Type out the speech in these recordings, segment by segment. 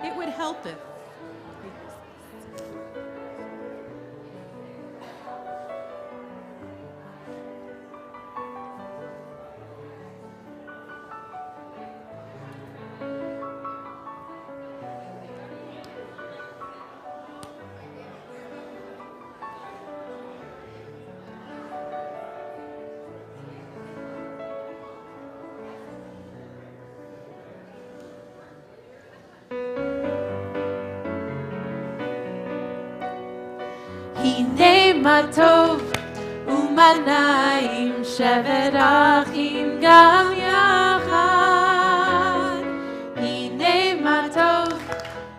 It would help if. הנה מה טוב ומה נעים שבת אחים גם יחד. הנה מה טוב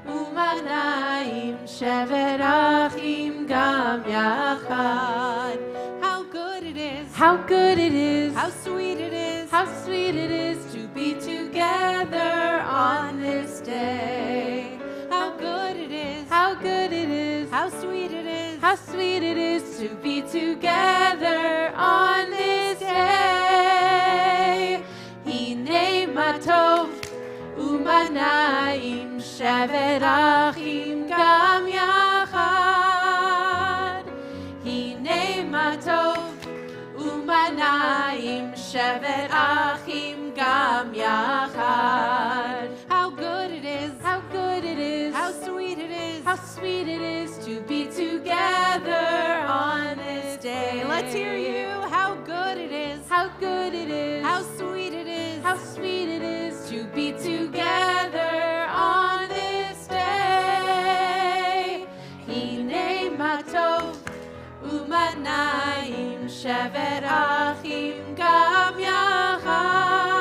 ומה נעים שבת אחים גם יחד. How good it is. How good it is. How sweet it is. How sweet it is to be together on this day. How good it is. How good it is. How sweet it is. How sweet it is to be together on this day. הנה מה טוב ומה נעים שבת אחים גם יחד. הנה מה טוב ומה נעים שבת אחים גם יחד. How good it is. How good it is. How sweet it is. How sweet it is to be together on this day. Let's hear you. How good it is. How good it is. How sweet it is. How sweet it is to be together on this day. הנה מה טוב ומה נעים שבת אחים גם יחד.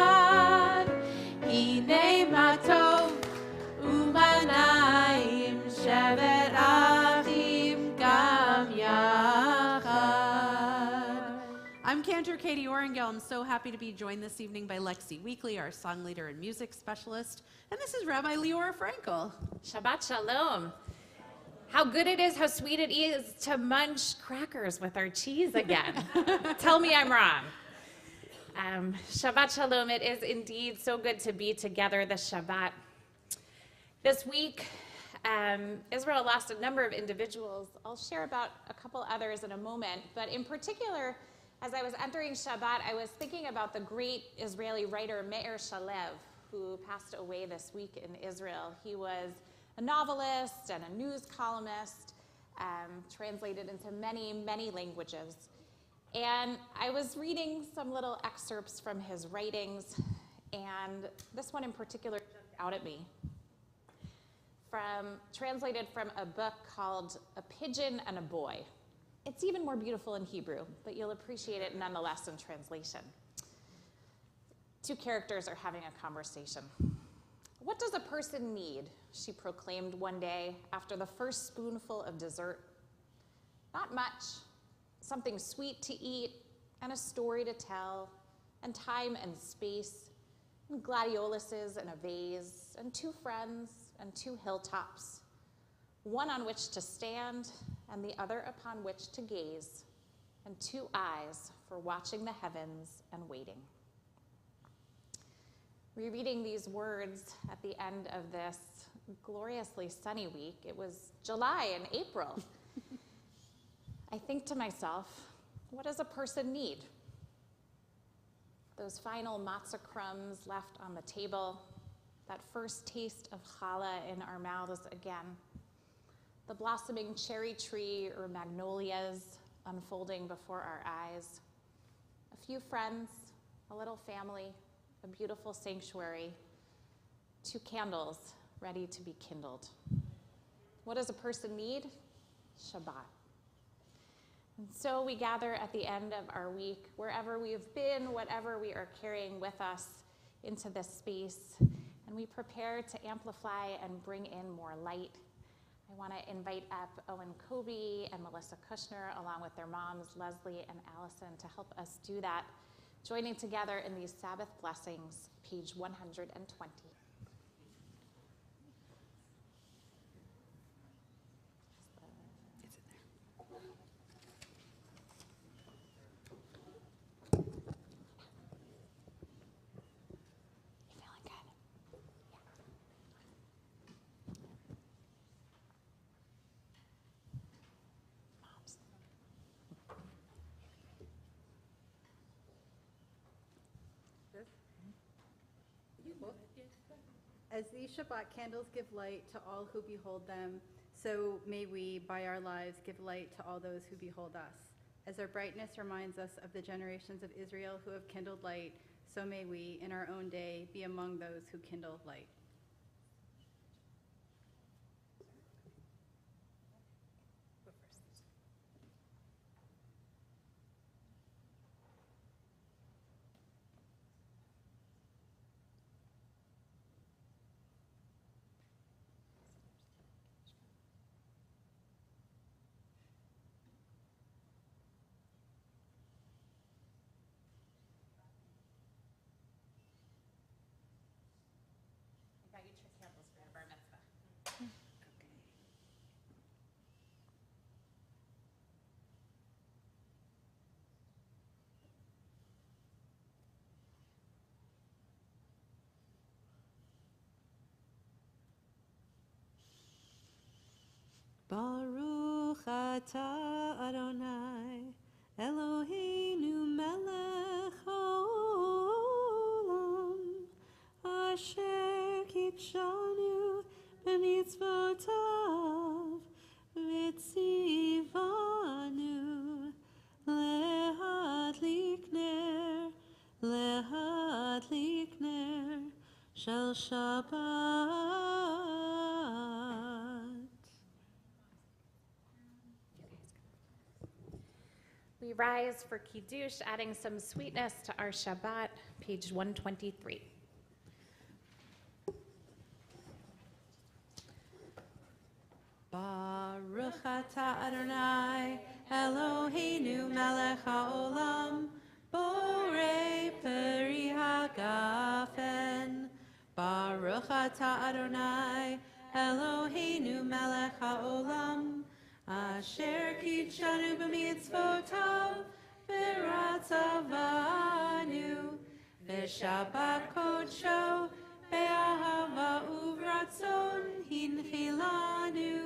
הנה מה טוב ומה נעים שבת אחים גם יחד. I'm Cantor Katie Orangel. I'm so happy to be joined this evening by Lexi Weekly, our song leader and music specialist. And this is Rabbi Leora Frankel. Shabbat Shalom. How good it is, how sweet it is to munch crackers with our cheese again. Tell me I'm wrong. Shabbat Shalom. It is indeed so good to be together this Shabbat. This week, Israel lost a number of individuals. I'll share about a couple others in a moment, but in particular, as I was entering Shabbat, I was thinking about the great Israeli writer Meir Shalev, who passed away this week in Israel. He was a novelist and a news columnist, translated into many, many languages. And I was reading some little excerpts from his writings, and this one in particular jumped out at me. Translated from a book called A Pigeon and a Boy. It's even more beautiful in Hebrew, but you'll appreciate it nonetheless in translation. Two characters are having a conversation. What does a person need? She proclaimed one day after the first spoonful of dessert. Not much. Something sweet to eat, and a story to tell, and time and space, and gladioluses and a vase, and two friends, and two hilltops, one on which to stand, and the other upon which to gaze, and two eyes for watching the heavens and waiting. Rereading these words at the end of this gloriously sunny week, it was July and April. I think to myself, what does a person need? Those final matzah crumbs left on the table, that first taste of challah in our mouths again, the blossoming cherry tree or magnolias unfolding before our eyes, a few friends, a little family, a beautiful sanctuary, two candles ready to be kindled. What does a person need? Shabbat. And so we gather at the end of our week, wherever we have been, whatever we are carrying with us into this space, and we prepare to amplify and bring in more light. I want to invite up Owen Kobe and Melissa Kushner, along with their moms, Leslie and Allison, to help us do that, joining together in these Sabbath blessings, page 120. As these Shabbat candles give light to all who behold them, so may we, by our lives, give light to all those who behold us. As our brightness reminds us of the generations of Israel who have kindled light, so may we, in our own day, be among those who kindle light. Baruch atah Adonai, Eloheinu melech haolam, asher kitshanu b'mitzvotav, v'tzivanu lehadlik ner shel Shabbat. We rise for Kiddush, adding some sweetness to our Shabbat, page 123. Baruch atah Adonai, Eloheinu melech haolam, borei peri hagafen. Baruch atah Adonai, Eloheinu melech haolam, asher kitshanu b'mitzvotav, v'ratzavanu, v'shabbat kodsho, be'ahava uvratzon hinchilanu,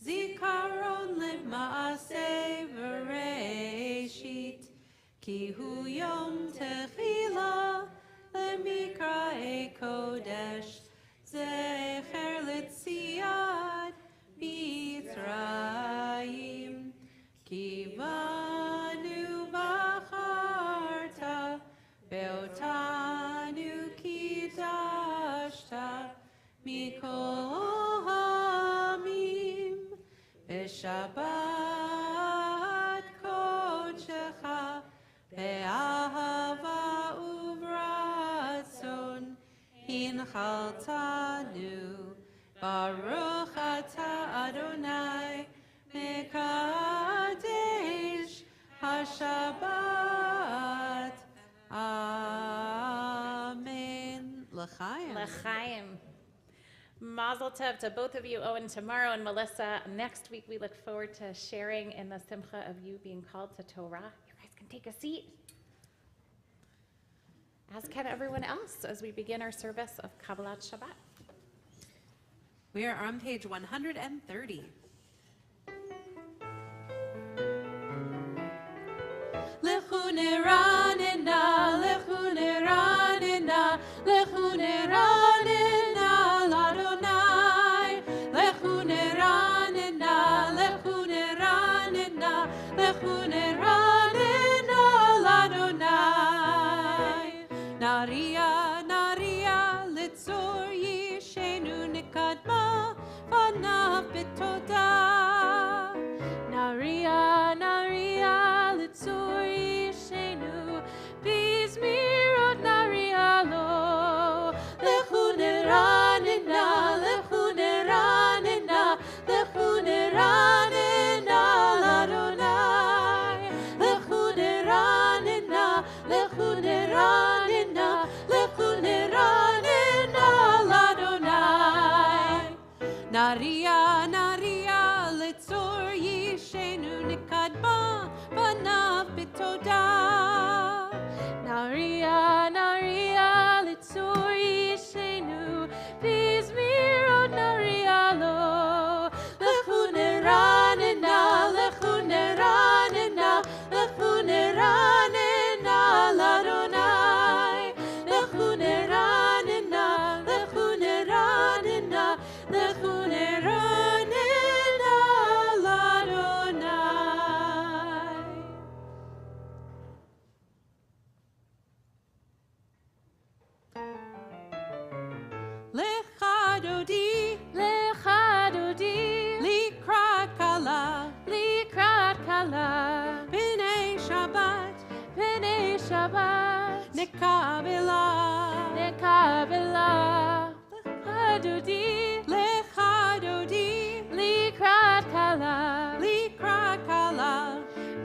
zikaron lema'aseh v'reishit, ki hu yom techila lemikra'e kodesh, zecher litziyad Mitzrayim, ki banu bacharta, ve'otanu kidashta, mikol hamim, v'shabbat kodshecha, ve'ahava uvratzon, hinchaltanu, Baruch atah Adonai, mekadesh hashabbat. Amen. L'chaim. L'chaim. Mazel tov to both of you, Owen tomorrow and Melissa. Next week, we look forward to sharing in the simcha of you being called to Torah. You guys can take a seat. As can everyone else as we begin our service of Kabbalat Shabbat. We are on page 130. Lechu neranena, lechu neranena, lechu neranena, l'Adonai. Lechu neranena, lechu neranena, lechu neranena, l'Adonai. Naria, naria, litzor yishenu nikadma, vanav b'toda. Naria, naria, litzor yishenu, bizmirot naria lo. Lechu neranena, lechu neranena, lechu neranena, l'Adonai. Lechu neranena, lechu neranena, lechu neranena, l'Adonai. Naria, naria, litzor yishenu nikadma, vanav b'toda. Naria, naria, litzor yishenu, bizmirot naria lo. Lechu neranena, lechu neranena, lechu neranena, l'Adonai. Lechu neranena, Nekabela. Nekabela. Hadodi. Lechadodi. Likrat kala. Likrat kala.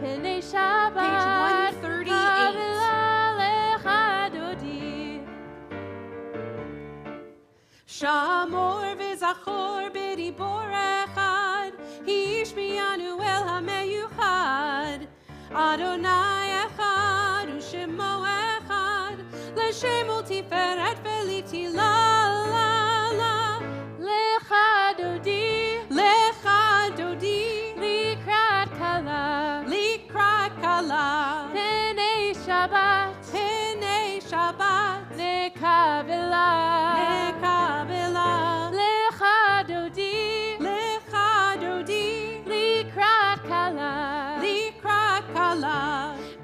Pene Shabbat. Page 138. Nekabela lechadodi. Shamor v'zachor b'dibor echad, hishmiyanu el hameyuchad. Adonai echad u'shemo echad, l'shemo tiferet v'litila la la. Lechadodi. Lechadodi. Likrat kala. Likrat kala. Pene Shabbat. Pene Shabbat. Nekabela. Nekabela. Lechadodi. Lechadodi. Likrat kala. Likrat kala.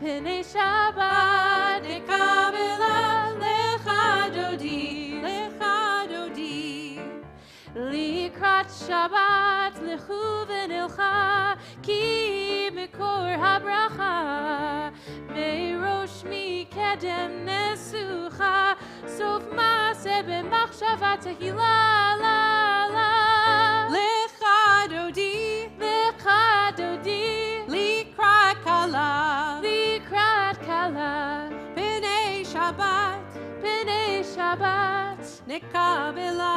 Pene Shabbat. Nekabela. Lechadodi. Lechadodi. Likrat Shabbat. Lechu v'nilcha. Ki mikor habracha. Meirosh mikedem nesucha. Sof maaseh b'machshava tehila la la. Lechadodi. Lechadodi. Likrat kala. Likrat kala. B'nei Shabbat. Pene Shabbat. Nekabela.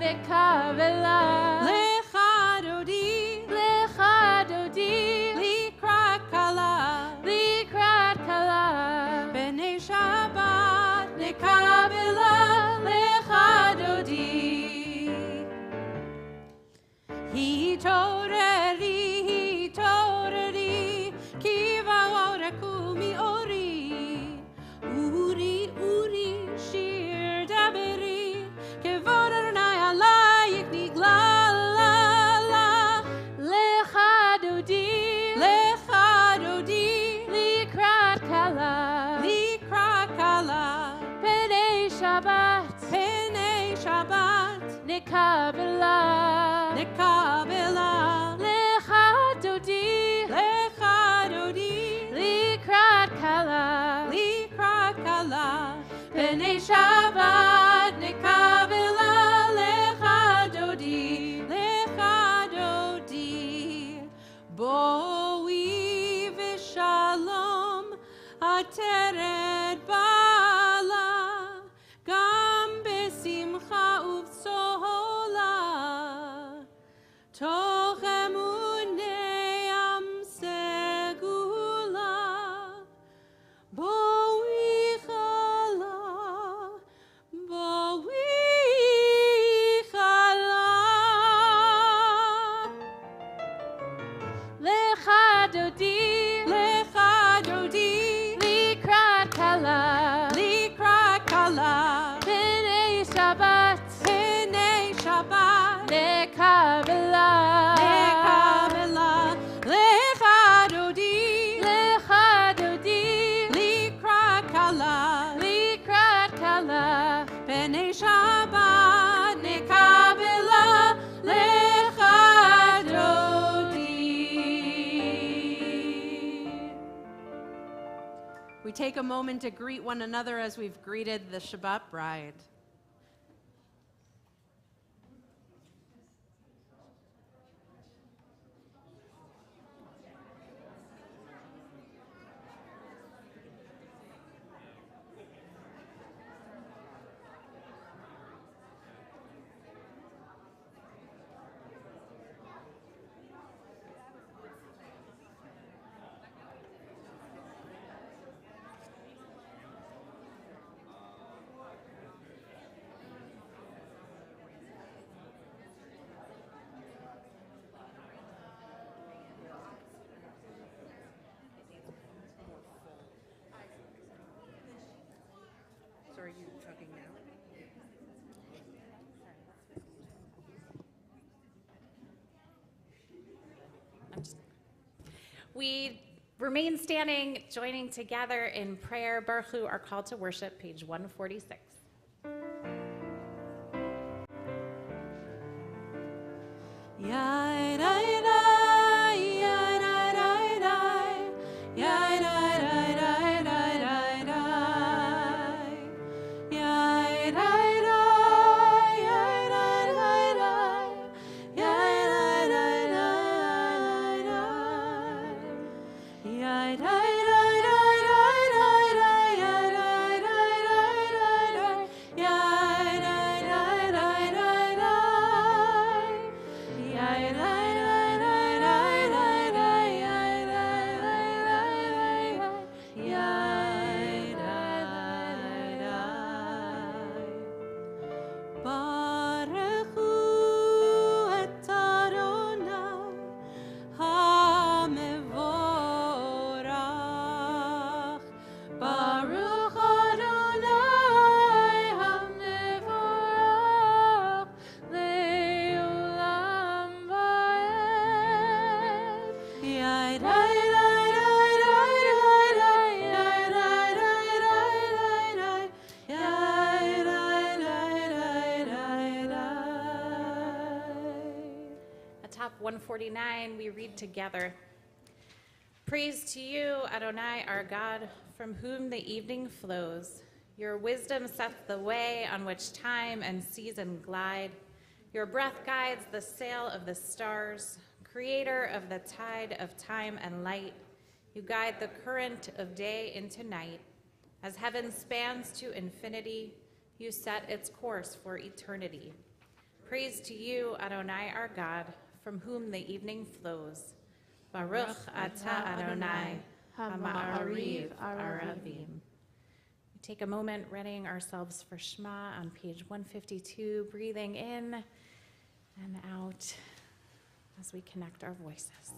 Nekabela. Lechadodi. Lechadodi. Likrat kala. Likrat kala. B'nei Shabbat. Nekabela. Lechadodi. Hitoreri, hitoreri, kiva orakumi ori. Uri, uri, shir daberi, kevod Adonai alayik nigla la la. Lechadodi. Lechadodi. Likrat kala. Likrat kala. Pene Shabbat. Pene Shabbat. Nekabela. Nekabela. Lechadodi. Lechadodi. Likrat kala. Likrat kala. Pene Shabbat. Nekabela. Lechadodi. Lechadodi. Boi v'shalom. Ateret bala. Gam besimcha uv'sohola. Toch emunei am segula. Boi chala. Boi chala. Lechadodi. Lechadodi. Likrat kala. Likrat kala. Pene Shabbat. Pene Shabbat. Nekabela. Nekabela. Lechadodi. Lechadodi. Likrat kala. Likrat kala. Pene Shabbat. Nekabela. Lechadodi. We take a moment to greet one another as we've greeted the Shabbat bride. So are you talking now? We remain standing, joining together in prayer. Baruch Hu, our call to worship, page 146. 149, we read together. Praise to you, Adonai, our God, from whom the evening flows. Your wisdom sets the way on which time and season glide. Your breath guides the sail of the stars, creator of the tide of time and light. You guide the current of day into night. As heaven spans to infinity, you set its course for eternity. Praise to you, Adonai, our God, from whom the evening flows. Baruch atah Adonai, ha'ma'ariv aravim. We take a moment readying ourselves for Shema on page 152, breathing in and out as we connect our voices.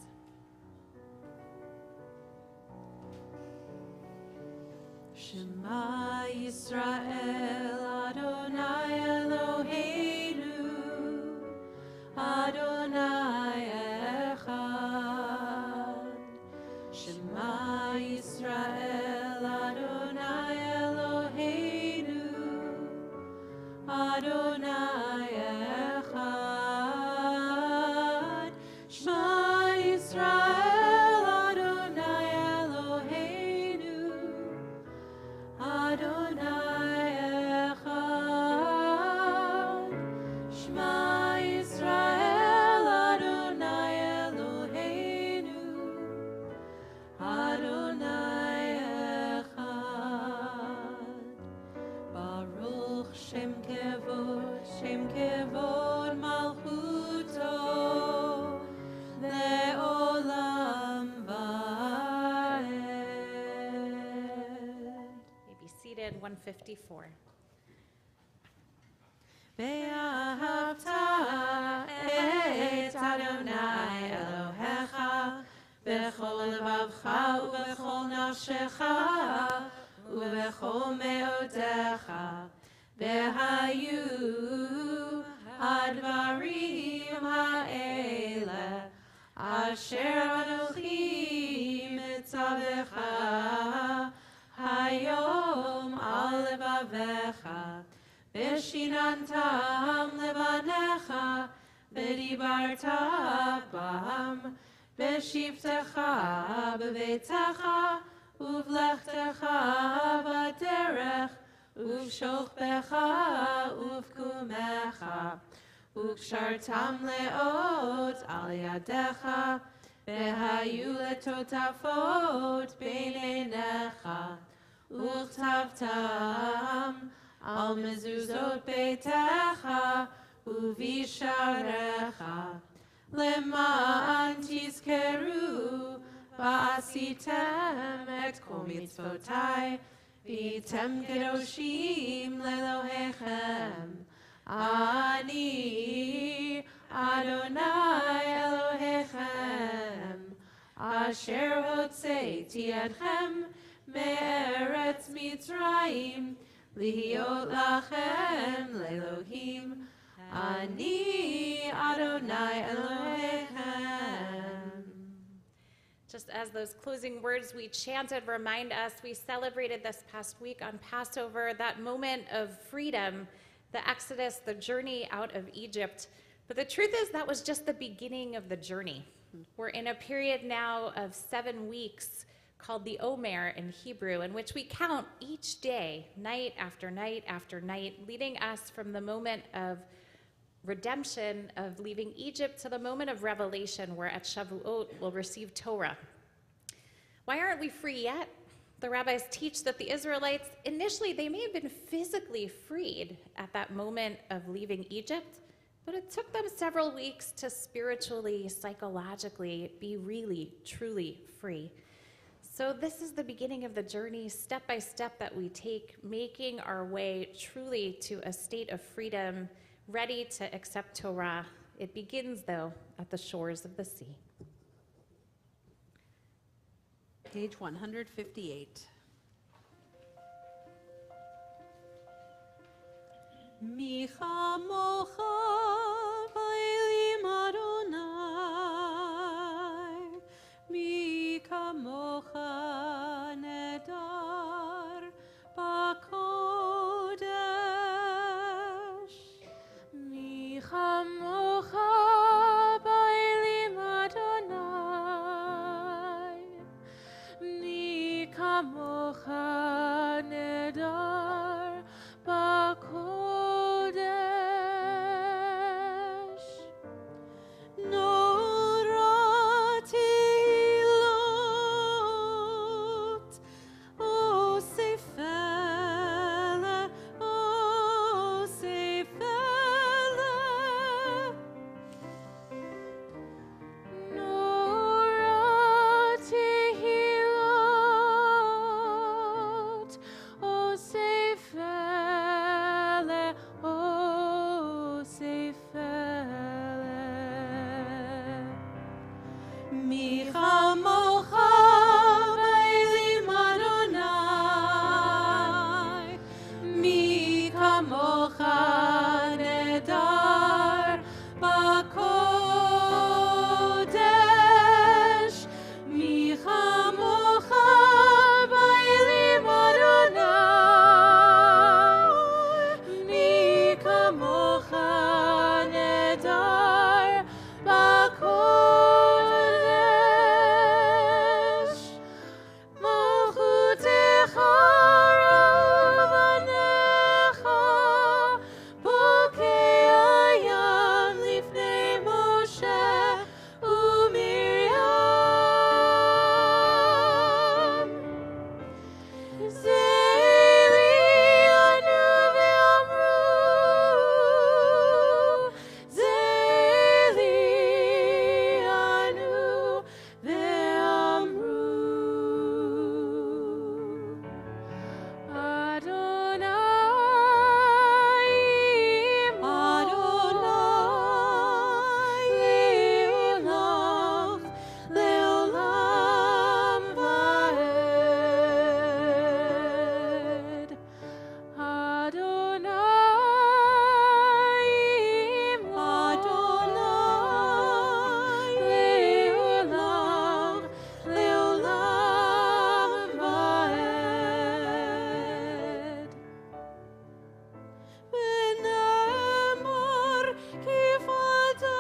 Shema Yisrael, Adonai Eloheinu, Adonai Echad. Shema Yisrael, Adonai Eloheinu, Adonai Echad. Shema Yisrael, Adonai Eloheinu, Adonai Echad. Shema Yisrael, Adonai Eloheinu, Adonai Echad. Baruch Shem Kevod Malchuto, Le'olam Va'ed. May be seated, 154. Ve'ahavta et Adonai Elohecha b'chol levavcha u'b'chol nafshecha u'b'chol me'odecha v'hayu hadvarim ha'ele asher Anochi mitzavecha hayom al levavecha Veshinantam levanecha, v'dibarta bam, v'shivtecha b'veitecha, uvlechtecha b'derech, uvshochbecha uvkumecha, ukshartam leot al yadecha, v'hayu letotafot b'neinecha, uchtavtam al mezuzot beitecha uvisharecha leman tizkeru va'asitem et kol mitzvotai v'yitem kedoshim lelohechem ani Adonai Elohechem asher hotzeiti etchem me'eretz Mitzrayim Lihiot lachem le'elohim, ani Adonai Elohechem. Just as those closing words we chanted remind us, we celebrated this past week on Passover, that moment of freedom, the Exodus, the journey out of Egypt. But the truth is that was just the beginning of the journey. We're in a period now of 7 weeks called the Omer in Hebrew, in which we count each day, night after night after night, leading us from the moment of redemption, of leaving Egypt, to the moment of revelation, where at Shavuot we'll receive Torah. Why aren't we free yet? The rabbis teach that the Israelites, initially, they may have been physically freed at that moment of leaving Egypt, but it took them several weeks to spiritually, psychologically be really, truly free. So this is the beginning of the journey, step by step, that we take, making our way truly to a state of freedom, ready to accept Torah. It begins, though, at the shores of the sea. Page 158. Mi chamocha ba'elim Adonai, mi kamocha nedar ba'kodesh, mi chamocha ba'elim נהדר בקודש, מי כמוך באלים אדוני, מי כמוך נהדר בקודש, מלכותך רבניך, בוקי הים לפני משה ומרים. זה אלינו ואמרו, זה אלינו ואמרו, אדוני לעולם, לעולם ועד. אדוני לעולם, לעולם ועד. ונאמר כפלתה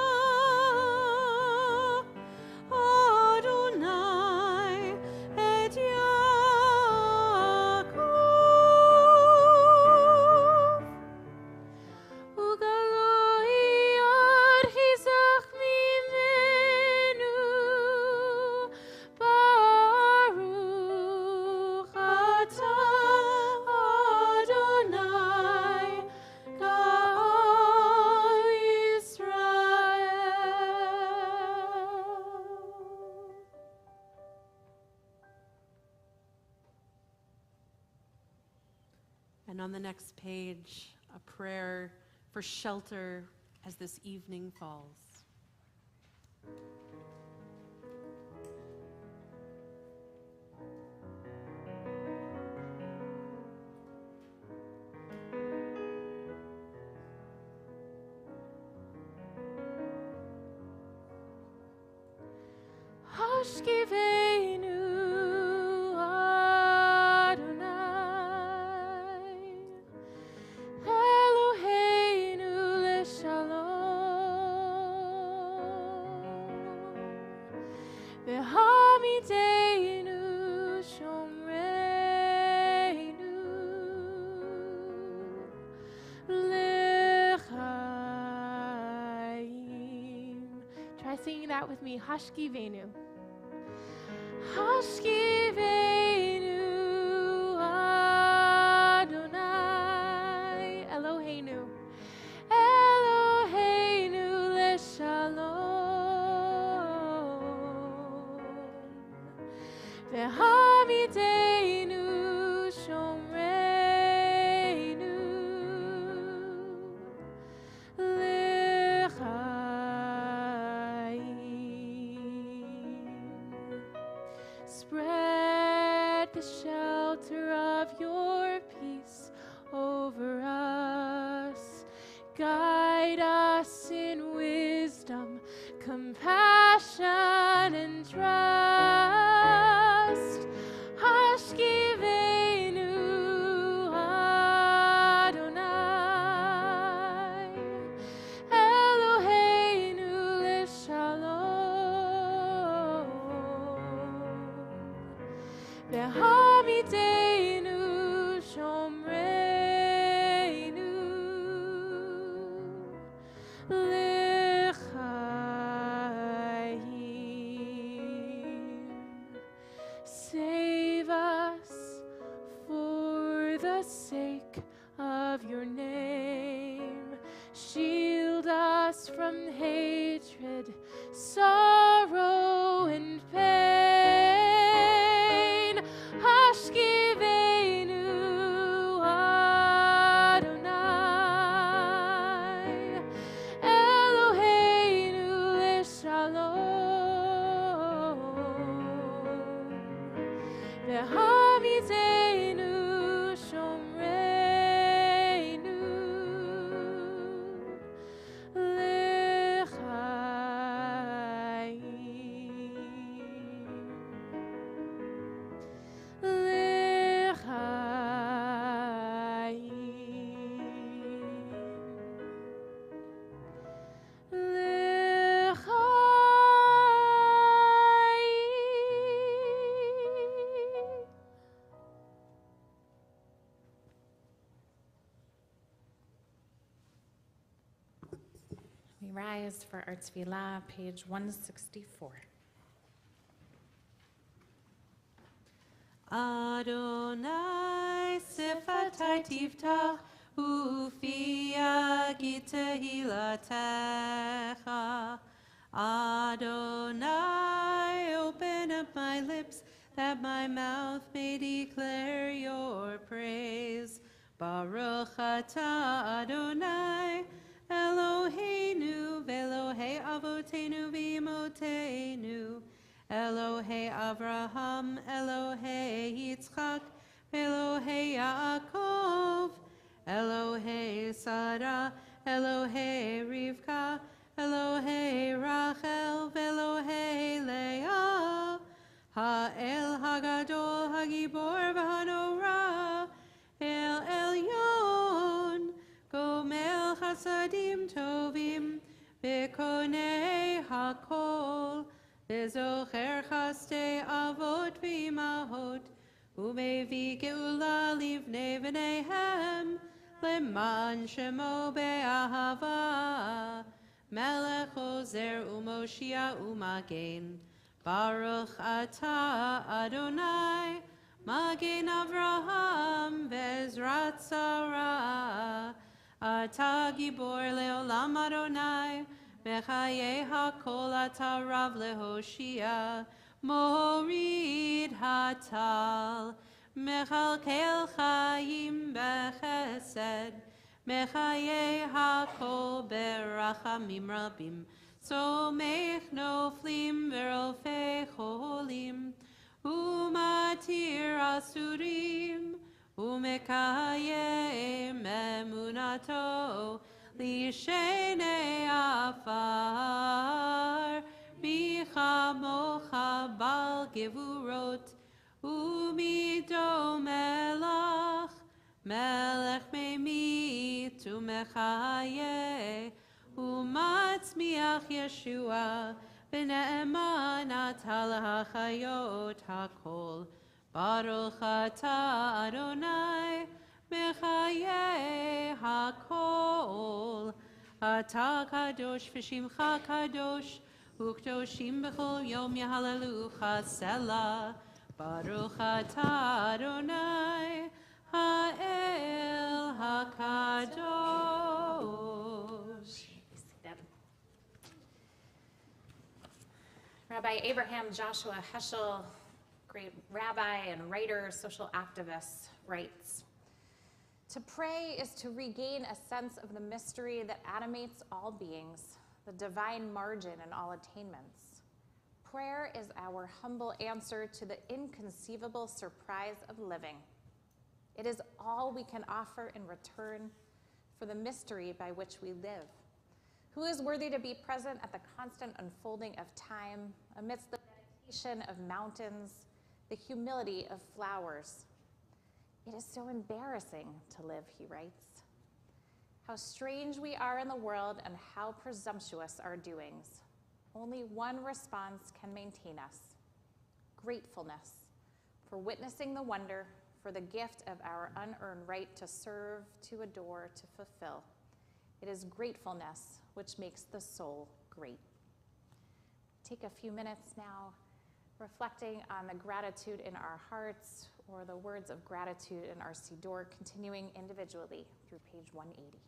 אדוני את יעקב, וגלוי יד חזק ממנו, ברוך אתה אדוני גאל ישראל. And on the next page, a prayer for shelter as this evening falls. Hashkivenu Adonai, Eloheinu leshalom, v'hamidenu shomreinu lechaim. Try singing that with me. Hashkivenu. Hashkivenu Adonai, Eloheinu, Eloheinu leshalom, v'hamidenu shomreinu lechaim. Spread the shelter of your peace over us. Guide us in wisdom, compassion, and trust. Hashkivenu Adonai, Eloheinu leshalom, v'hamidenu shomreinu lechaim. Save us for the sake of your name. Shield us from hatred, sorrow, and pain. Hashkivenu Adonai, Eloheinu leshalom, v'hamidenu shomreinu rise for our tefillah, page 164. Adonai sifatai tiftach ufi yagi tehilatecha. Adonai, open up my lips that my mouth may declare your praise. Baruch atah Adonai, Eloheinu ve'Elohei avotenu v'imotenu. Elohei Avraham, Elohei Yitzchak, Elohei Yaakov, Elohei Sarah, Elohei Rivka, Elohei Rachel, Elohei Leah, Ha'el Hagadol, Hagibor v'Hanora, El Elyon, Gomel Chasadim Tovim, Bekonei Hakol, Bezocher chaste avot v'imahot, umevi geula livnei v'neihem, leman shemo be'ahava, melech ozer umoshia umagen, baruch atah Adonai, magen Avraham ve'ezrat Sarah, atah gibor leolam Adonai, Mechaye hakol ata rav lehoshia, morid hatal, mechalkel chayim bechesed, mechaye hakol berachamim rabim, somech noflim verofei cholim, umatir asurim, umekayem emunato, Lishenei afar, bichamocha bal gevurot, umido melach, melech memit umechaye, umatzmiach Yeshua, b'ne'eman atal hachayot hakol, baruch atah Adonai, Mechaye hakol, atah kadosh v'shimcha kadosh, ukdoshim b'chol yom yahallelucha selah, baruch atah Adonai, ha'el hakadosh. Rabbi Abraham Joshua Heschel, great rabbi and writer, social activist, writes, "To pray is to regain a sense of the mystery that animates all beings, the divine margin in all attainments. Prayer is our humble answer to the inconceivable surprise of living. It is all we can offer in return for the mystery by which we live. Who is worthy to be present at the constant unfolding of time, amidst the meditation of mountains, the humility of flowers? It is so embarrassing to live," he writes. "How strange we are in the world and how presumptuous our doings. Only one response can maintain us: gratefulness for witnessing the wonder, for the gift of our unearned right to serve, to adore, to fulfill. It is gratefulness which makes the soul great." Take a few minutes now reflecting on the gratitude in our hearts or the words of gratitude in our Siddur, continuing individually through page 180.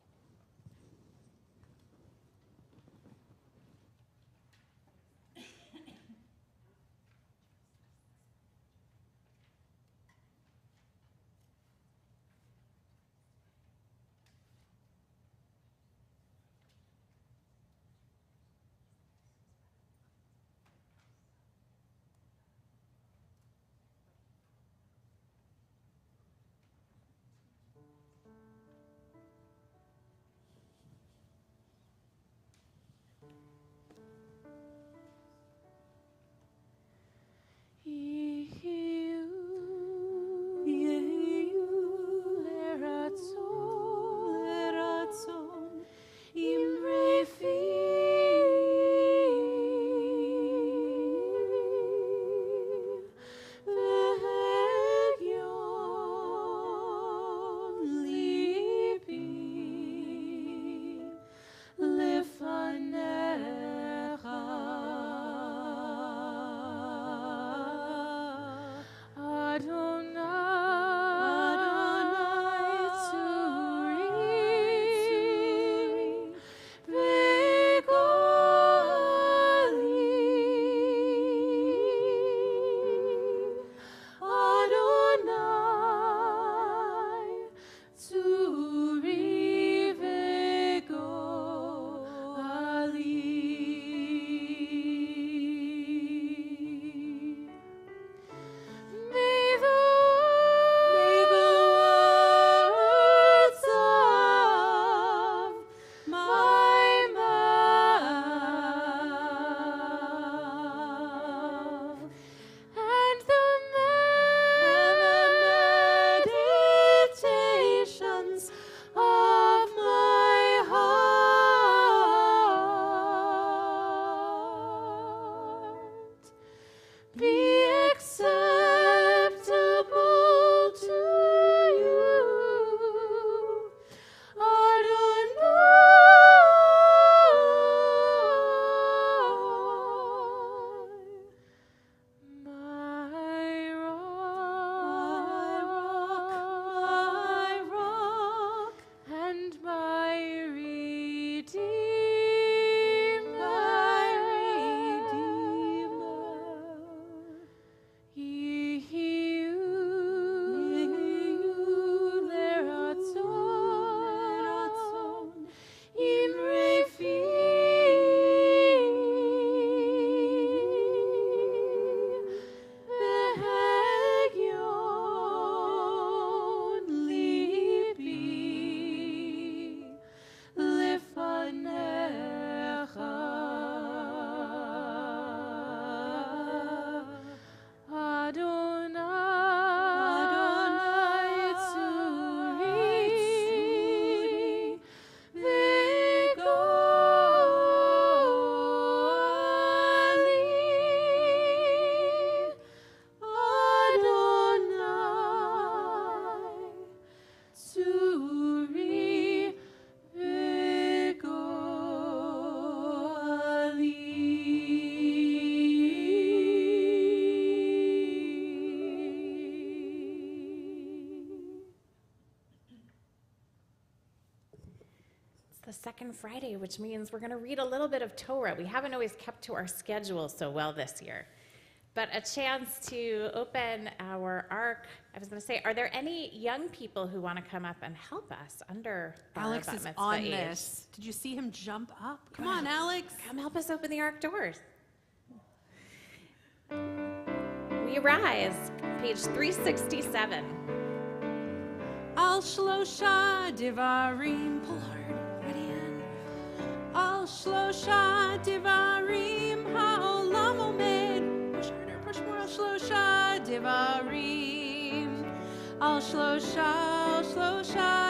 the second Friday, which means we're going to read a little bit of Torah. We haven't always kept to our schedule so well this year, but a chance to open our ark. I was going to say, are there any young people who want to come up and help us under Alex bat is mitzvah on age? this. Did you see him jump up? Come on, Alex. Come help us open the ark doors. We rise, page 367. Al shlosha divarim. Pull hard. Ready in. Al shlosha divarim ha'olam omed. Push harder, push more. Al shlosha divarim. Al shlosha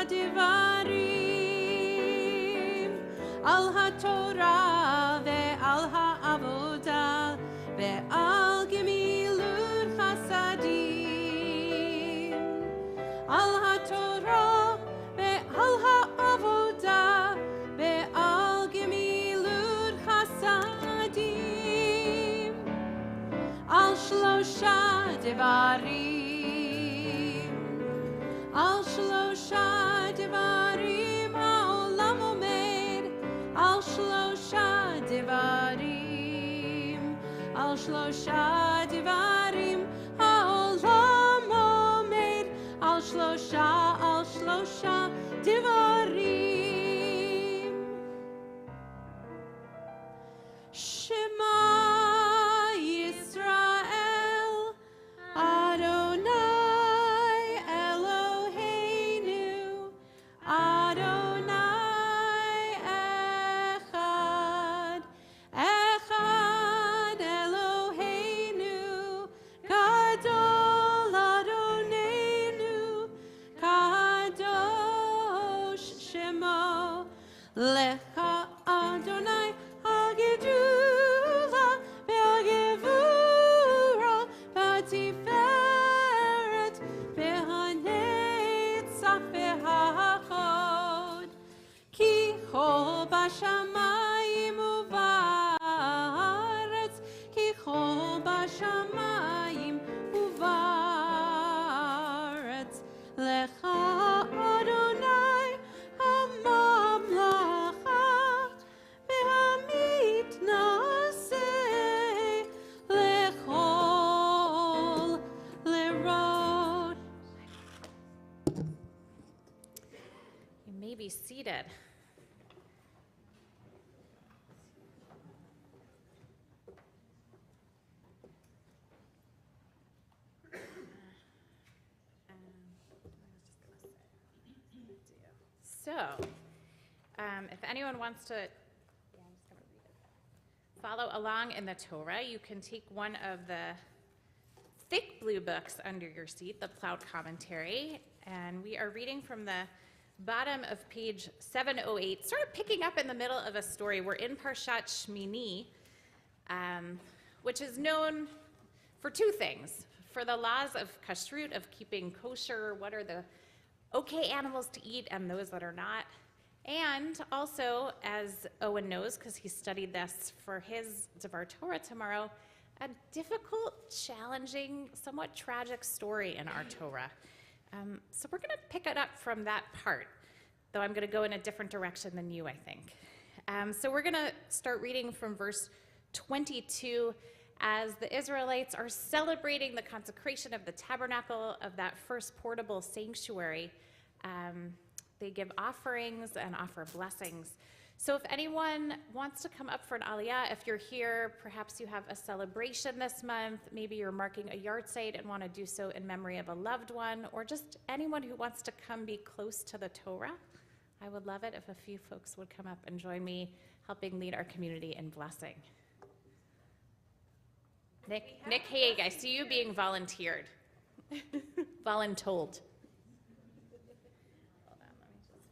divarim. Al haTorah ve'al ha'avodah ve'al gemilut chasadim. Al haTorah ve'al ha'avodah ve'al gemilut chasadim. Al shlosha devarim. Al shlosha devarim ha'olam omed. Al shlosha devarim. Al shlosha devarim ha'olam omed. Al shlosha devarim. Shema Yisrael, Adonai Eloheinu, Adonai Echad, Echad Eloheinu, Gadol Adonenu, Kadosh Shemo, Lecha Adonai Hagedula, Ve'agevura, V'atiferet, Ve'hanetzach, Ve'hachod, Ki chol b'shamayim u'va'aretz, Ki chol b'shamayim u'va'aretz, Lecha Adonai ha'mamlacha, ve'hamitnaseh lechol lerod. You may be seated. So, if anyone wants to follow along in the Torah, you can take one of the thick blue books under your seat, the Plowed Commentary, and we are reading from the bottom of page 708, sort of picking up in the middle of a story. We're in Parshat Shmini, which is known for two things: for the laws of kashrut, of keeping kosher, what are the okay animals to eat and those that are not, and also, as Owen knows, because he studied this for his Devar Torah tomorrow, a difficult, challenging, somewhat tragic story in our Torah. So we're going to pick it up from that part, though I'm going to go in a different direction than you, I think. So we're going to start reading from verse 22 as the Israelites are celebrating the consecration of the tabernacle, of that first portable sanctuary. They give offerings and offer blessings. So if anyone wants to come up for an aliyah, if you're here, perhaps you have a celebration this month, maybe you're marking a yahrzeit and want to do so in memory of a loved one, or just anyone who wants to come be close to the Torah, I would love it if a few folks would come up and join me helping lead our community in blessing. Nick Haig, I see you being volunteered. Voluntold. Hold on, let me just...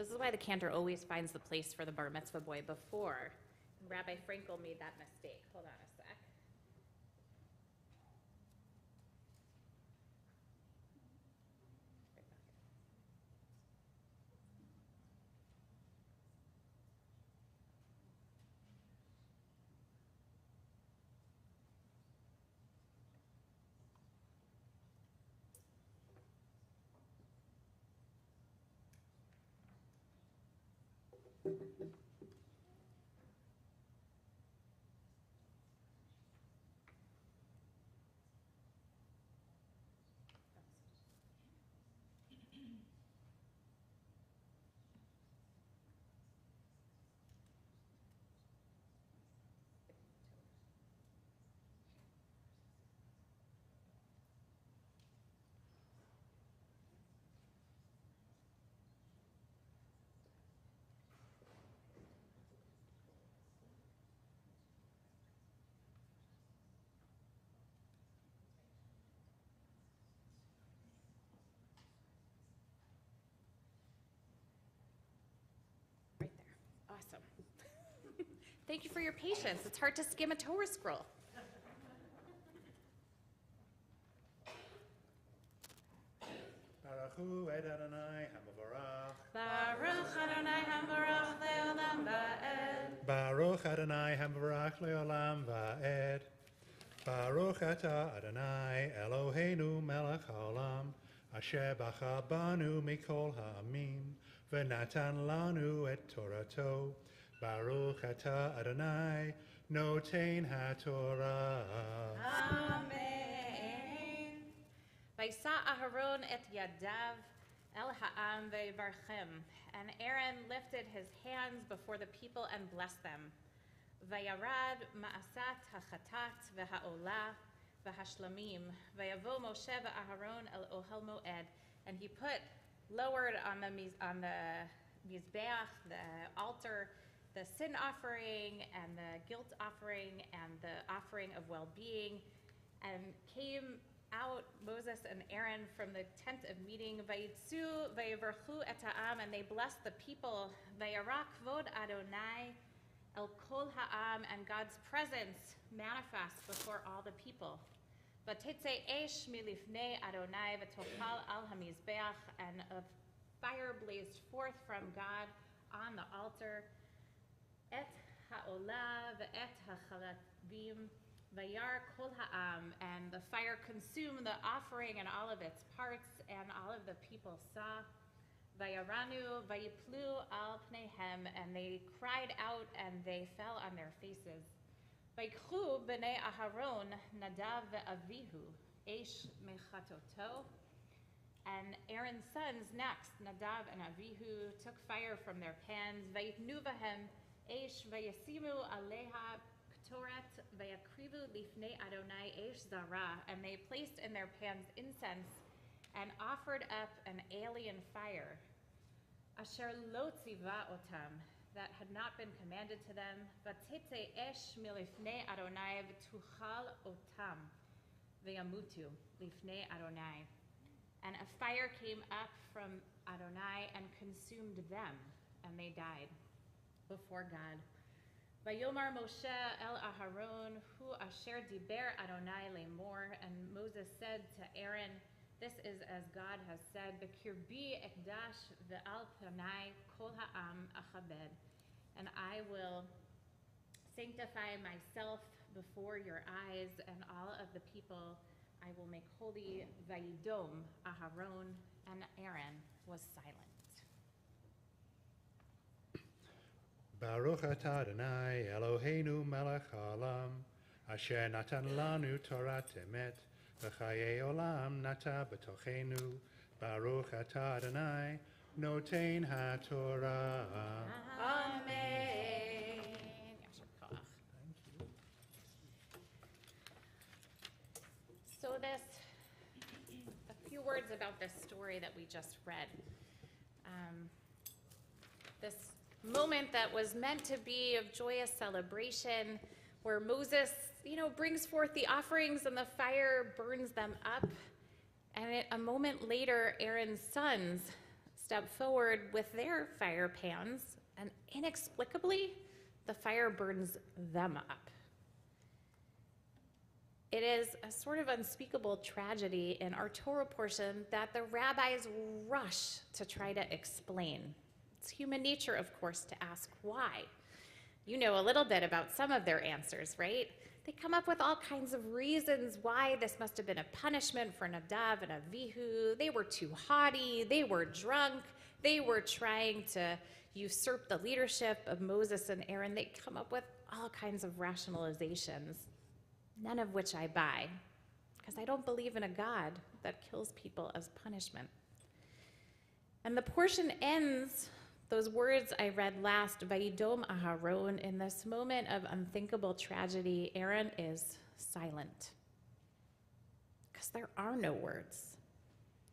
This is why the cantor always finds the place for the bar mitzvah boy before. Rabbi Frankel made that mistake. Hold on a sec. Right there. Awesome. Thank you for your patience. It's hard to skim a Torah scroll. Baruch et Adonai HaMavarach. Baruch Adonai HaMarach Le'olam Va'ed. Baruch Adonai HaMavarach Le'olam Va'ed. Baruch Atah Adonai Eloheinu Melech HaOlam Asher Bacha Banu Mikol Ha'amim V'natan Lanu et Torato. Baruch Atah Adonai Noten HaTorah. Amen. Vaysa Aharon et yadav el ha'am ve'barchem. And Aaron lifted his hands before the people and blessed them. Vayarad ma'asat ha'chatat ve'ha'olah ve'hashlamim. Vayavo Moshe ve'Aharon el ohel moed. And he lowered on the mizbeach, the altar, the sin offering and the guilt offering and the offering of well-being, and came out Moses and Aaron from the tent of meeting. Vayitzu vayivarchu et ha'am, and they blessed the people. Vayarak vod Adonai el kol ha'am, and God's presence manifest before all the people. Vatitze esh milifnei Adonai v'tochal al hamizbeach, and a fire blazed forth from God on the altar. Et ha'olah ve'et ha'chalavim vayar kol ha'am, and the fire consumed the offering and all of its parts, and all of the people saw. Vayaranu vayiplu al pneihem, and they cried out and they fell on their faces. Vayikchu b'nei Aharon Nadav ve'avihu esh mechatoto, and Aaron's sons next, Nadav and Avihu, took fire from their pans. Vayitnu v'hem esh vayasimu aleha ktoret vayakrivu lifnei Adonai esh zara, and they placed in their pans incense and offered up an alien fire, asher lo tziva otam, that had not been commanded to them. Vatitze esh milifnei Adonai v'tuchal otam v'yamutu lifnei Adonai, and a fire came up from Adonai and consumed them, and they died before God. Vayomar Moshe el Aharon hu asher diber Adonai lemor, and Moses said to Aaron, "This is as God has said, B'kirbi ekdash ve'al panai kol ha'am achabed, and I will sanctify myself before your eyes, and all of the people I will make holy." Vayidom Aharon, and Aaron was silent. Baruch atah Adonai Eloheinu melech haolam asher natan lanu Torat emet v'chayei olam nata b'tochenu. Baruch atah Adonai noten haTorah. Amen. So a few words about this story that we just read. This moment that was meant to be of joyous celebration, where Moses, brings forth the offerings and the fire burns them up. And a moment later, Aaron's sons step forward with their fire pans, and inexplicably, the fire burns them up. It is a sort of unspeakable tragedy in our Torah portion that the rabbis rush to try to explain. It's human nature, of course, to ask why. You know a little bit about some of their answers, right? They come up with all kinds of reasons why this must have been a punishment for Nadav and Avihu. They were too haughty, they were drunk, they were trying to usurp the leadership of Moses and Aaron. They come up with all kinds of rationalizations, none of which I buy, because I don't believe in a God that kills people as punishment. And the portion ends, those words I read last, Vayidom Aharon, in this moment of unthinkable tragedy, Aaron is silent. Because there are no words.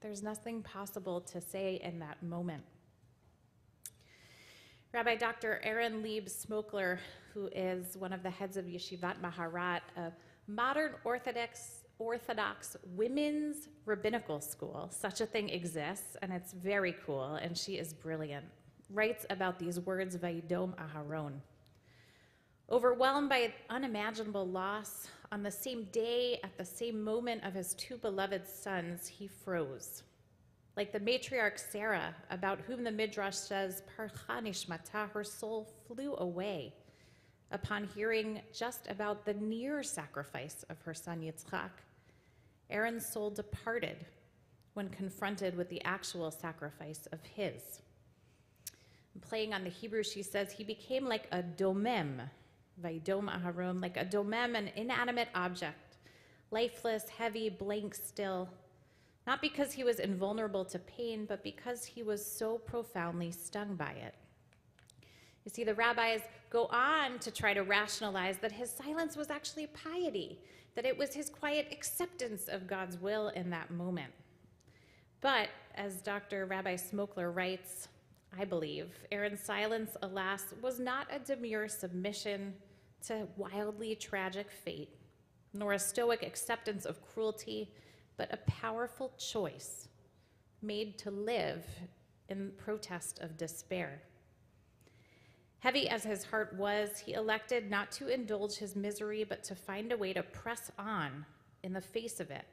There's nothing possible to say in that moment. Rabbi Dr. Aaron Lieb Smokler, who is one of the heads of Yeshivat Maharat, a modern Orthodox women's rabbinical school, such a thing exists, and it's very cool, and she is brilliant, writes about these words, Vayidom Aharon. Overwhelmed by unimaginable loss, on the same day, at the same moment of his two beloved sons, he froze. Like the matriarch Sarah, about whom the Midrash says, Parcha nishmata, her soul flew away upon hearing just about the near sacrifice of her son Yitzchak. Aaron's soul departed when confronted with the actual sacrifice of his. Playing on the Hebrew, she says, he became like a domem, Vayidom Aharon, like a domem, an inanimate object, lifeless, heavy, blank, still, not because he was invulnerable to pain, but because he was so profoundly stung by it. You see, the rabbis go on to try to rationalize that his silence was actually piety, that it was his quiet acceptance of God's will in that moment. But, as Dr. Rabbi Smokler writes, I believe, Aaron's silence, alas, was not a demure submission to wildly tragic fate, nor a stoic acceptance of cruelty, but a powerful choice made to live in protest of despair. Heavy as his heart was, he elected not to indulge his misery, but to find a way to press on in the face of it,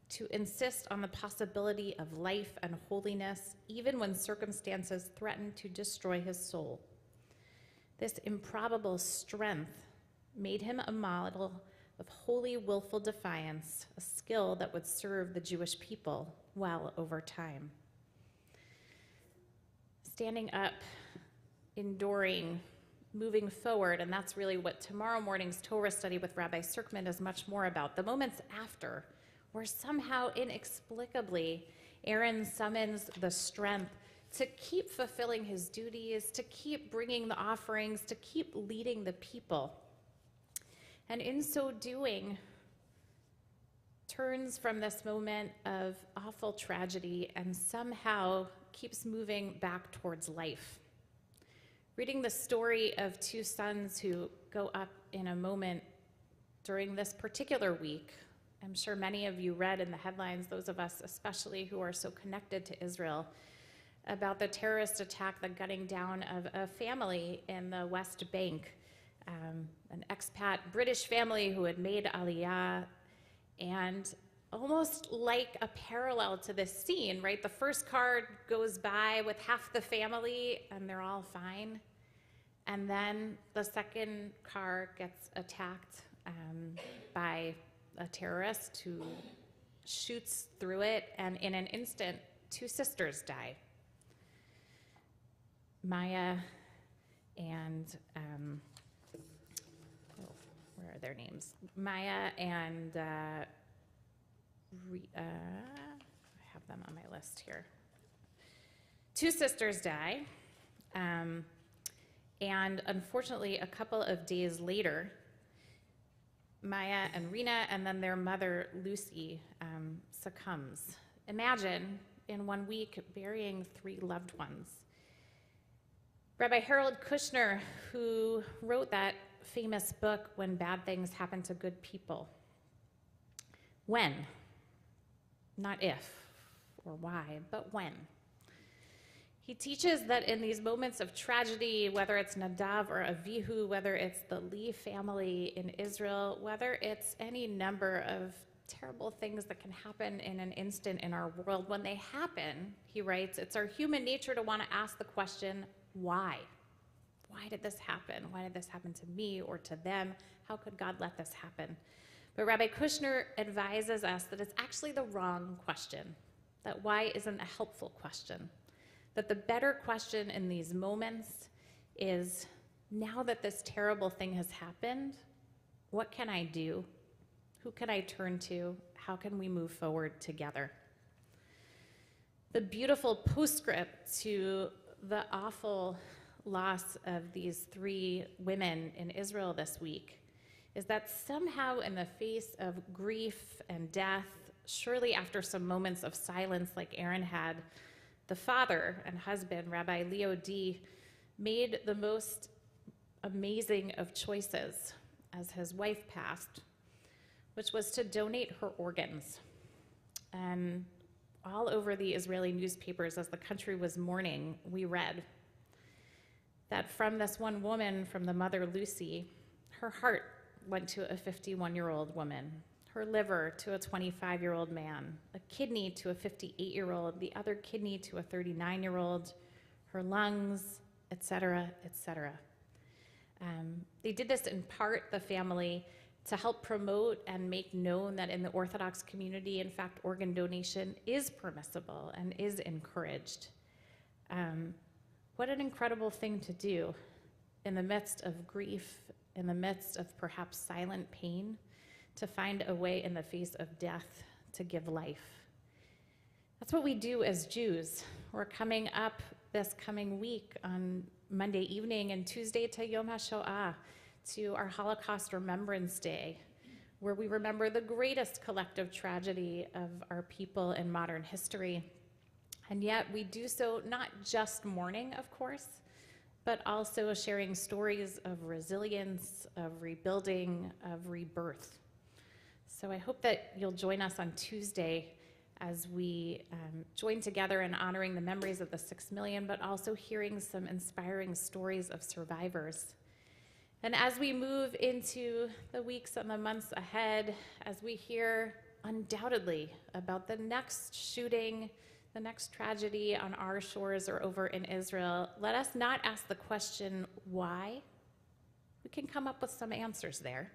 to insist on the possibility of life and holiness, even when circumstances threatened to destroy his soul. This improbable strength made him a model of holy, willful defiance, a skill that would serve the Jewish people well over time. Standing up, enduring, moving forward, and that's really what tomorrow morning's Torah study with Rabbi Serkman is much more about. The moments after, where somehow inexplicably Aaron summons the strength to keep fulfilling his duties, to keep bringing the offerings, to keep leading the people. And in so doing, turns from this moment of awful tragedy and somehow keeps moving back towards life. Reading the story of two sons who go up in a moment during this particular week, I'm sure many of you read in the headlines, those of us especially who are so connected to Israel, about the terrorist attack, the gunning down of a family in the West Bank, an expat British family who had made Aliyah, and almost like a parallel to this scene, right? The first car goes by with half the family and they're all fine. And then the second car gets attacked by a terrorist who shoots through it, and in an instant, two sisters die. Maya and, where are their names? Maya and, I have them on my list here. Two sisters die, and unfortunately, a couple of days later, Maya and Rena, and then their mother, Lucy, succumbs. Imagine, in 1 week, burying 3 loved ones. Rabbi Harold Kushner, who wrote that famous book, When Bad Things Happen to Good People. When? Not if or why, but when. He teaches that in these moments of tragedy, whether it's Nadav or Avihu, whether it's the Lee family in Israel, whether it's any number of terrible things that can happen in an instant in our world, when they happen, he writes, it's our human nature to want to ask the question, why? Why did this happen? Why did this happen to me or to them? How could God let this happen? But Rabbi Kushner advises us that it's actually the wrong question, that why isn't a helpful question, that the better question in these moments is, now that this terrible thing has happened, what can I do? Who can I turn to? How can we move forward together? The beautiful postscript to the awful loss of these 3 women in Israel this week is that somehow in the face of grief and death, surely after some moments of silence like Aaron had, the father and husband, Rabbi Leo D., made the most amazing of choices as his wife passed, which was to donate her organs. And all over the Israeli newspapers as the country was mourning, we read that from this one woman, from the mother Lucy, her heart went to a 51-year-old woman, her liver to a 25-year-old man, a kidney to a 58-year-old, the other kidney to a 39-year-old, her lungs, et cetera, et cetera. They did this in part, the family, to help promote and make known that in the Orthodox community, in fact, organ donation is permissible and is encouraged. What an incredible thing to do in the midst of grief, in the midst of perhaps silent pain, to find a way in the face of death to give life. That's what we do as Jews. We're coming up this coming week on Monday evening and Tuesday to Yom HaShoah, to our Holocaust Remembrance Day, where we remember the greatest collective tragedy of our people in modern history. And yet we do so not just mourning, of course, but also sharing stories of resilience, of rebuilding, of rebirth. So I hope that you'll join us on Tuesday as we join together in honoring the memories of the 6 million, but also hearing some inspiring stories of survivors. And as we move into the weeks and the months ahead, as we hear undoubtedly about the next shooting, the next tragedy on our shores or over in Israel, let us not ask the question, why? We can come up with some answers there.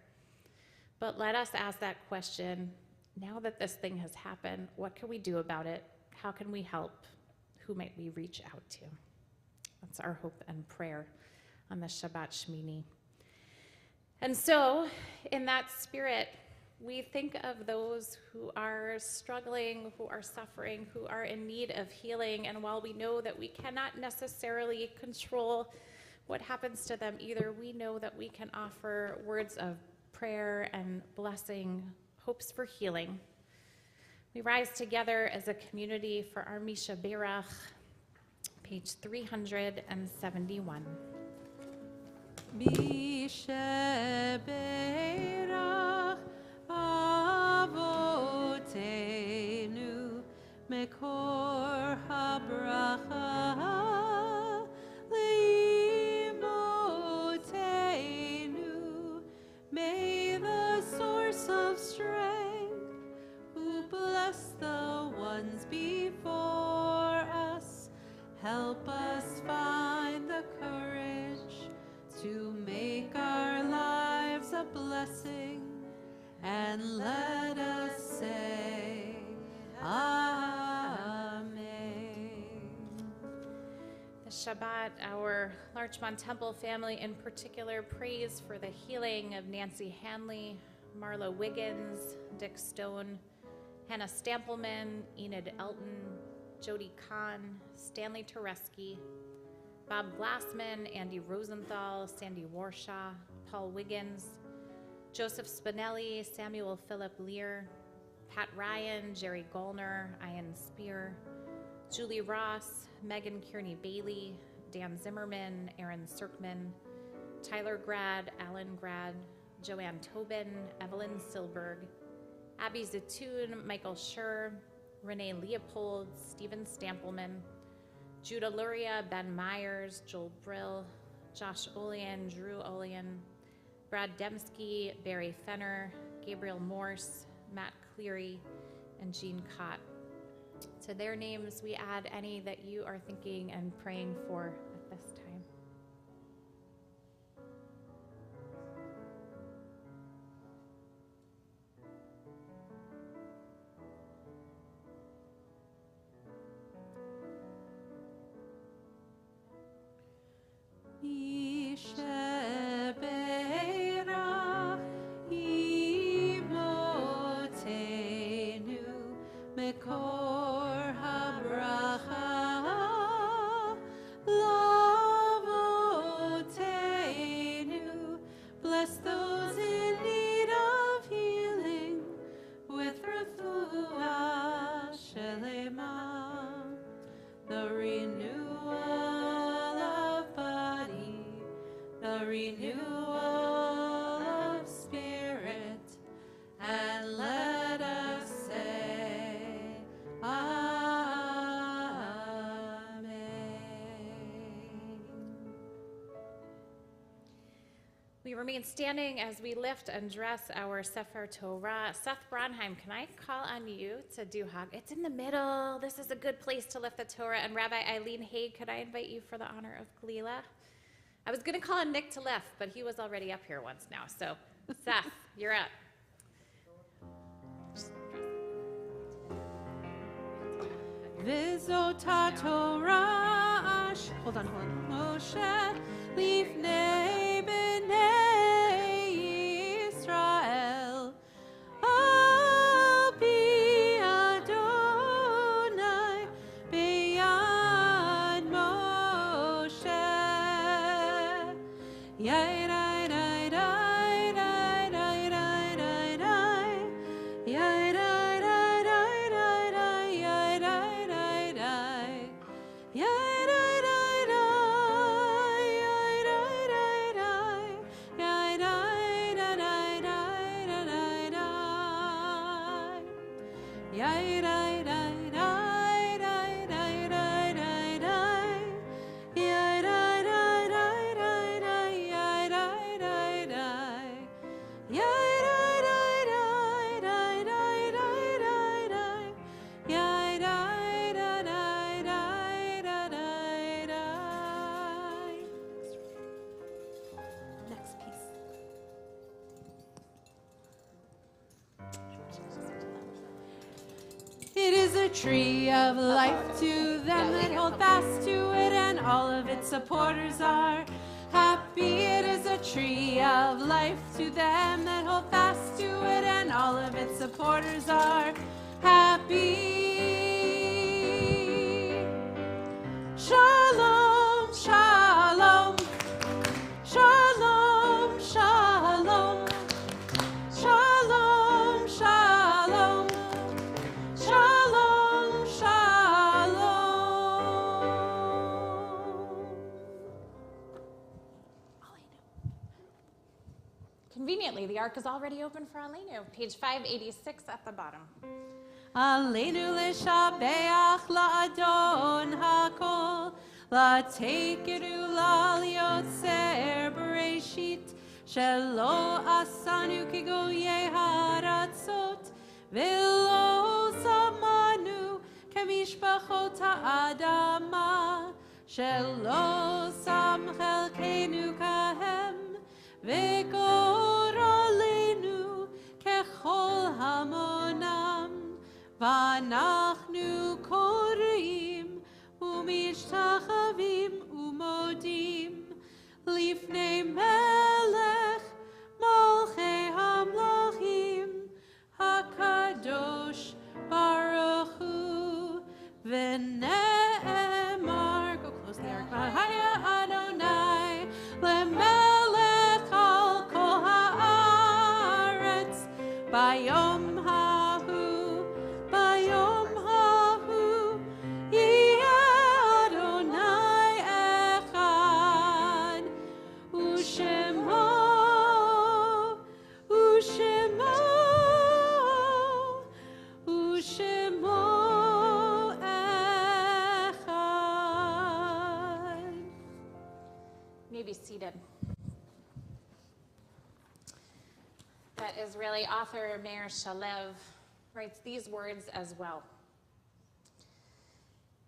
But let us ask that question, now that this thing has happened, what can we do about it? How can we help? Who might we reach out to? That's our hope and prayer on the Shabbat Shmini. And so, in that spirit, we think of those who are struggling, who are suffering, who are in need of healing. And while we know that we cannot necessarily control what happens to them either, we know that we can offer words of prayer and blessing, hopes for healing. We rise together as a community for our Misha Berach, page 371. Misha Berach Avotenu Mekor HaBracha Leimotenu. May the source of strength, who bless the ones before us, help us find the courage to make our lives a blessing, and let us say, Amen. The Shabbat, our Larchmont Temple family in particular, prays for the healing of Nancy Hanley, Marla Wiggins, Dick Stone, Hannah Stampleman, Enid Elton, Jody Kahn, Stanley Tereski, Bob Glassman, Andy Rosenthal, Sandy Warshaw, Paul Wiggins, Joseph Spinelli, Samuel Philip Lear, Pat Ryan, Jerry Gollner, Ian Spear, Julie Ross, Megan Kearney Bailey, Dan Zimmerman, Aaron Serkman, Tyler Grad, Alan Grad, Joanne Tobin, Evelyn Silberg, Abby Zatoon, Michael Schur, Renee Leopold, Stephen Stampleman, Judah Luria, Ben Myers, Joel Brill, Josh Olian, Drew Olian, Brad Dembski, Barry Fenner, Gabriel Morse, Matt Cleary, and Jean Cott. To their names, we add any that you are thinking and praying for at this time. We remain standing as we lift and dress our Sefer Torah. Seth Bronheim, can I call on you to do Hag? It's in the middle. This is a good place to lift the Torah. And Rabbi Eileen Haig, could I invite you for the honor of Galila? I was going to call on Nick to lift, but he was already up here once now. So, Seth, you're up. Vizota Torah, hold on. Moshe, Lifnei B'nei Yisrael, Al Pi Adonai, B'yad Moshe. Tree of life to them that hold fast to it, and all of its supporters are happy. It is a tree of life to them that hold fast to it, and all of its supporters are happy. Shalom, shalom, shalom, shalom, shalom, shalom, shalom. Conveniently, the ark is already open for Aleinu. Page 586 at the bottom. Aleinu l'shabeach la'adon hakol, la'tekeru la'liotzer bereshit, shelo asanu kigoye haratzot, velo samanu kemishpachot ha'adama, shelo sam chelkenu kahem, וגורלנו ככל המונם, ואנחנו קוראים ומשתחווים ומודים לפני מלך מלכי המלכים הקדוש ברוך הוא, ונאמר, go close the ark, V'haya Adonai למלך על כל הארץ, ביום ההוא, ביום ההוא, יהיה אדוני אחד, ושמו, ושמו, ושמו אחד. seated. That Israeli author Meir Shalev writes these words as well.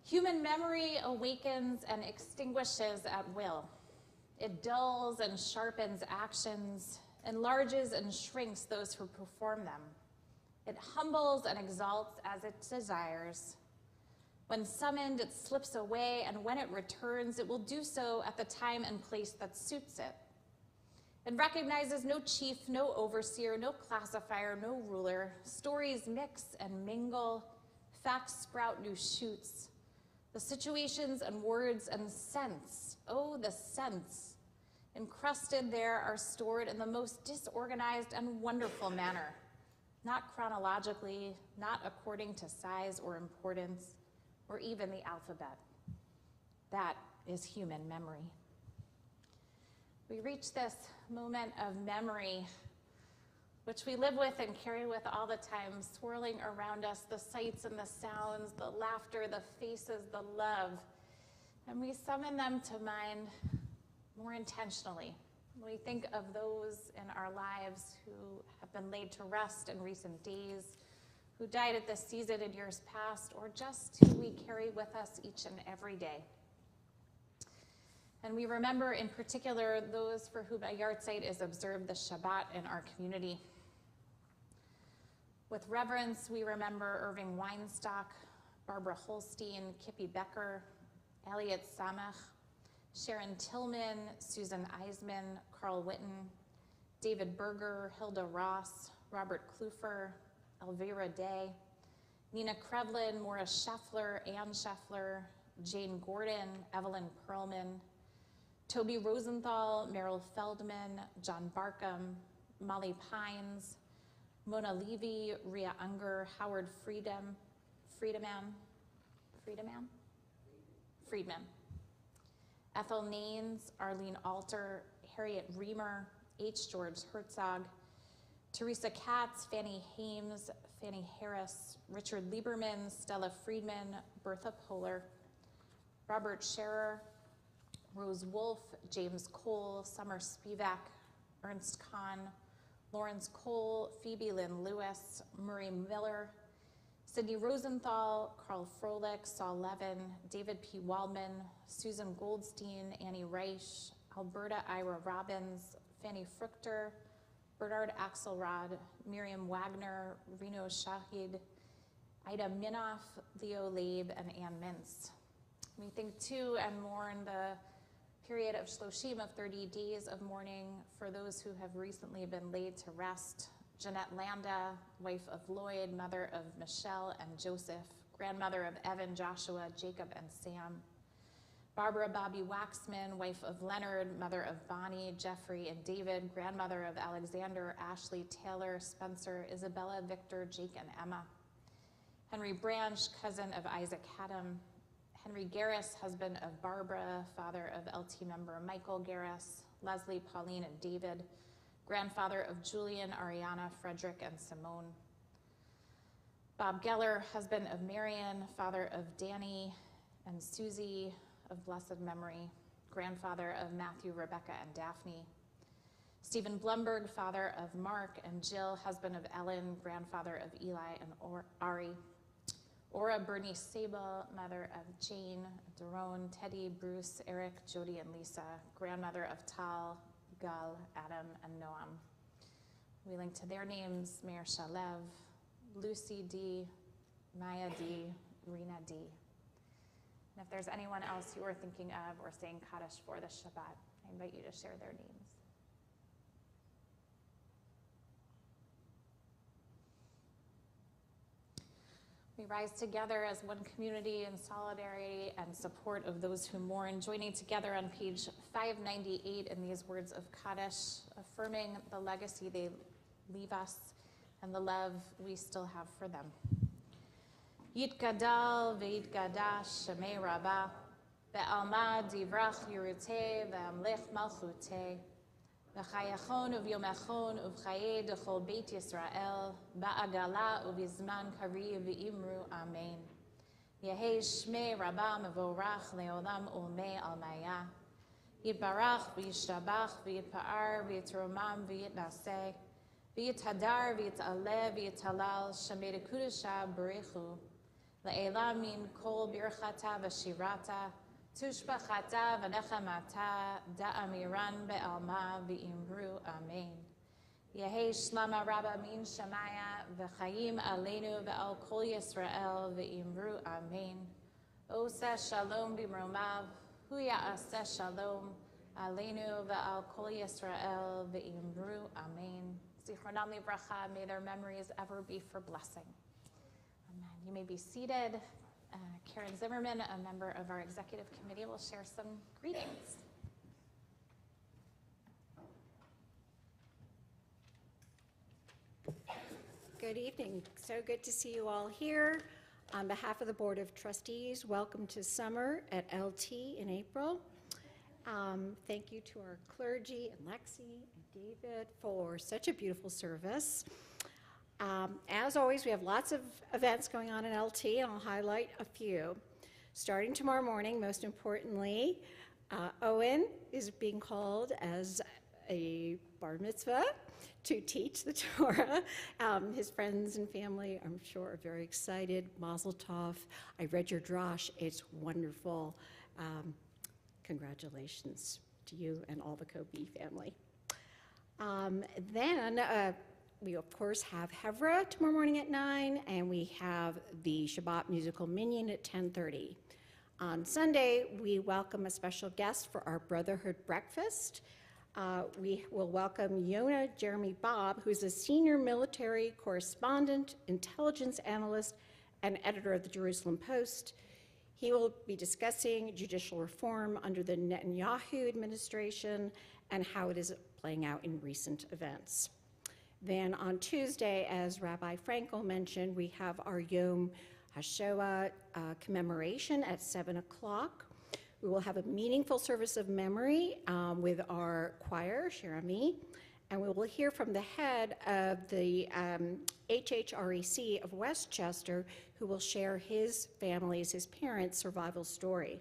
Human memory awakens and extinguishes at will. It dulls and sharpens actions, enlarges and shrinks those who perform them. It humbles and exalts as it desires. When summoned, it slips away, and when it returns, it will do so at the time and place that suits it. It recognizes no chief, no overseer, no classifier, no ruler. Stories mix and mingle. Facts sprout new shoots. The situations and words and sense, oh, the sense, encrusted there are stored in the most disorganized and wonderful manner, not chronologically, not according to size or importance, or even the alphabet. That is human memory. We reach this moment of memory, which we live with and carry with all the time, swirling around us, the sights and the sounds, the laughter, the faces, the love. And we summon them to mind more intentionally. We think of those in our lives who have been laid to rest in recent days, who died at this season in years past, or just who we carry with us each and every day. And we remember in particular those for whom a yahrzeit is observed this Shabbat in our community. With reverence, we remember Irving Weinstock, Barbara Holstein, Kippy Becker, Elliot Samach, Sharon Tillman, Susan Eisman, Carl Witten, David Berger, Hilda Ross, Robert Klufer, Elvira Day, Nina Krevlin, Maura Scheffler, Ann Scheffler, Jane Gordon, Evelyn Perlman, Toby Rosenthal, Merrill Feldman, John Barkham, Molly Pines, Mona Levy, Ria Unger, Howard Friedman, Ethel Naines, Arlene Alter, Harriet Reamer, H. George Herzog, Teresa Katz, Fanny Hames, Fanny Harris, Richard Lieberman, Stella Friedman, Bertha Poehler, Robert Scherer, Rose Wolfe, James Cole, Summer Spivak, Ernst Kahn, Lawrence Cole, Phoebe Lynn Lewis, Murray Miller, Sidney Rosenthal, Carl Froelich, Saul Levin, David P. Waldman, Susan Goldstein, Annie Reich, Alberta Ira Robbins, Fanny Fruchter, Bernard Axelrod, Miriam Wagner, Reno Shahid, Ida Minoff, Leo Labe, and Ann Mintz. We think too and mourn the period of Shloshim, of 30 days of mourning for those who have recently been laid to rest. Jeanette Landa, wife of Lloyd, mother of Michelle and Joseph, grandmother of Evan, Joshua, Jacob, and Sam. Barbara Bobby Waxman, wife of Leonard, mother of Bonnie, Jeffrey, and David, grandmother of Alexander, Ashley, Taylor, Spencer, Isabella, Victor, Jake, and Emma. Henry Branch, cousin of Isaac Haddam. Henry Garris, husband of Barbara, father of LT member Michael Garris, Leslie, Pauline, and David, grandfather of Julian, Ariana, Frederick, and Simone. Bob Geller, husband of Marion, father of Danny and Susie of blessed memory, grandfather of Matthew, Rebecca, and Daphne. Stephen Blumberg, father of Mark and Jill, husband of Ellen, grandfather of Eli and Ari. Ora Bernice Sable, mother of Jane, Daron, Teddy, Bruce, Eric, Jody, and Lisa, grandmother of Tal, Gal, Adam, and Noam. We link to their names, Meir Shalev, Lucy D, Maya D, Rena D. And if there's anyone else you are thinking of or saying Kaddish for this Shabbat, I invite you to share their names. We rise together as one community in solidarity and support of those who mourn, joining together on page 598 in these words of Kaddish, affirming the legacy they leave us and the love we still have for them. Yitgadal v'yitgadash shemei rabbah, ve'alma divrach yiruteh ve'amlech malchuteh, v'chayachon uvyomechon uvchaye dechol beit Yisrael, ba'agala uvizman kariv v'imru amen. Yehei shmei rabbah mevorach leolam ulmei almaya. Yitbarach, v'yishtabach, v'yitpa'ar, v'yitromam, v'yitnaseh, v'yithadar, v'yit'aleh, v'yithalal, shemei kudasha b'rechu, le'elam min kol birchata v'shirata, tushbachata v'nechamata, da'amiran be'alma, v'imru amen. Yehi shlama rabba min shamaya, v'chayim aleinu ve'al kol Yisrael, v'imru amen. Oseh shalom b'mromav, huya aseh shalom, aleinu ve'al kol Yisrael, v'imru amen. Zichronam livracha, may their memories ever be for blessing. Amen. You may be seated. Karen Zimmerman, a member of our executive committee, will share some greetings. Good evening. So good to see you all here. On behalf of the Board of Trustees, welcome to summer at LT in April. Thank you to our clergy and Lexi and David for such a beautiful service. As always, we have lots of events going on in LT, and I'll highlight a few. Starting tomorrow morning, most importantly, Owen is being called as a bar mitzvah to teach the Torah. His friends and family, I'm sure, are very excited. Mazel tov. I read your drash. It's wonderful. Congratulations to you and all the Kobe family. Then we, of course, have Hevra tomorrow morning at 9, and we have the Shabbat musical Minyan at 10:30. On Sunday, we welcome a special guest for our Brotherhood breakfast. We will welcome Yonah Jeremy Bob, who's a senior military correspondent, intelligence analyst, and editor of the Jerusalem Post. He will be discussing judicial reform under the Netanyahu administration and how it is playing out in recent events. Then on Tuesday, as Rabbi Frankel mentioned, we have our Yom HaShoah commemoration at 7 o'clock. We will have a meaningful service of memory with our choir, Shirami, and we will hear from the head of the HHREC of Westchester, who will share his family's, his parents' survival story.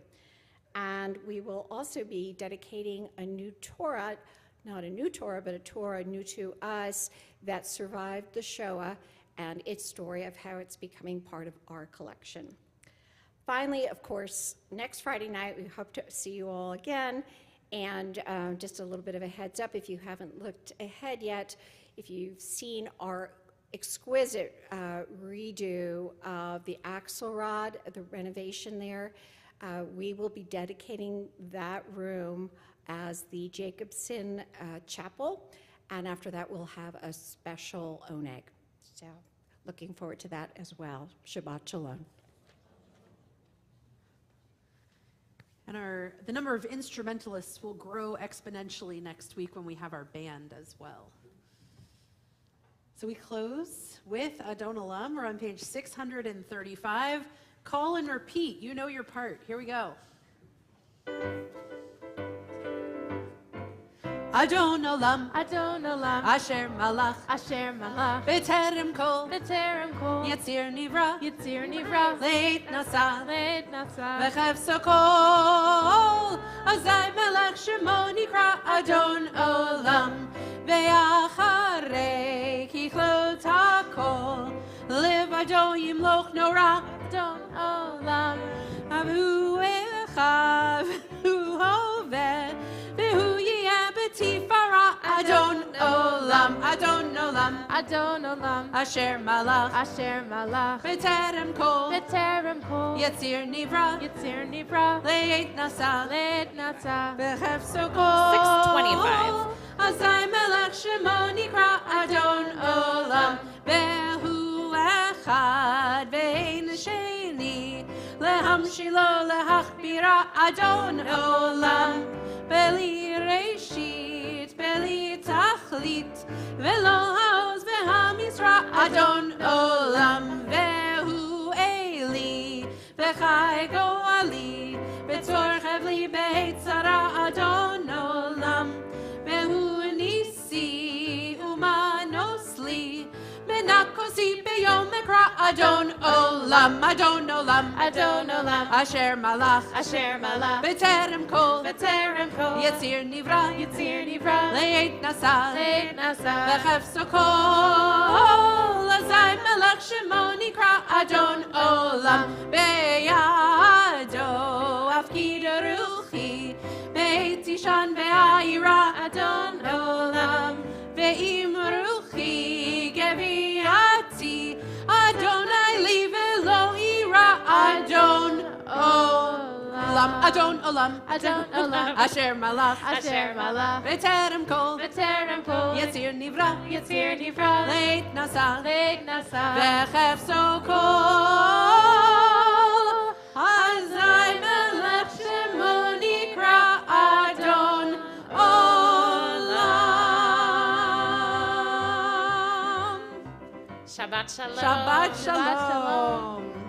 And we will also be dedicating a new Torah, not a new Torah, but a Torah new to us that survived the Shoah and its story of how it's becoming part of our collection. Finally, of course, next Friday night, we hope to see you all again. And just a little bit of a heads up, if you haven't looked ahead yet, if you've seen our exquisite redo of the Axelrod, the renovation there, we will be dedicating that room as the Jacobson Chapel. And after that, we'll have a special oneg. So looking forward to that as well. Shabbat Shalom. And the number of instrumentalists will grow exponentially next week when we have our band as well. So we close with Adon Olam. We're on page 635. Call and repeat. You know your part. Here we go. Adon Olam, Adon Olam, Asher Malach, Asher Malach, B'terem Kol, B'terem Kol, Yetzir Nivra, Yitzir Nivra, Leit Nasa, Leit Nasa, V'chef Sokol, Azai Melech Shemo Nikra Adon Olam, Ve'acharei Kichlot HaKol, Liv Adon Yimloch Nora, Adon Olam, Avu Echav, Hu Hoveh, V'hu Tifara Adon Olam, Adon Olam, Adon Olam, Asher Malach, Asher Malach, B'terem Kol, B'terem Kol, Yetzir Nivra, Yitzir Nivra, Leit Nasa, Leit Nasa, V'chef Sokol, 6:25. Azai Melech Shemo Nikra Adon Olam, Ve'hu Echad Ve'ein Sheni, Lehamshilo Lehachbira Adon Olam, Beli Reshit, Beli Tachlit, Velo Haoz Ve'hamizra Adon Olam, Ve'hu Eli, Ve'chai Goali, Betzor Chevli Be'etzara Adon Olam, Ve'hu Nisi Umanosli, Menakosi Be'yom Ekra Adon Olam, Adon Olam, Adon Olam, Asher Malach, Asher Malach, B'terem Kol, B'terem Kol, Yetzir Nivra, Yitzir Nivra, Le'et Nasa, Leit Nasa, V'chefso Kol, Azai Melech Shemo Nikra, Adon Olam, Beyado, Afkid Ruchi, Beit Ishan Ve'ayira, Adon Olam, Ve'im Ruchi, Geviati, Adonai li velo ira, Adon Olam, Adon Olam, Adon Olam, Asher Malach, Asher Malach, B'terem Kol, B'terem Kol, Yetzir Nivra, Yitzir Nivra, Leit Nasa, Leit Nasa, V'chefso Kol, Azai Melech Shemo Nikra, Adon Olam. Shabbat Shalom. Shabbat Shalom.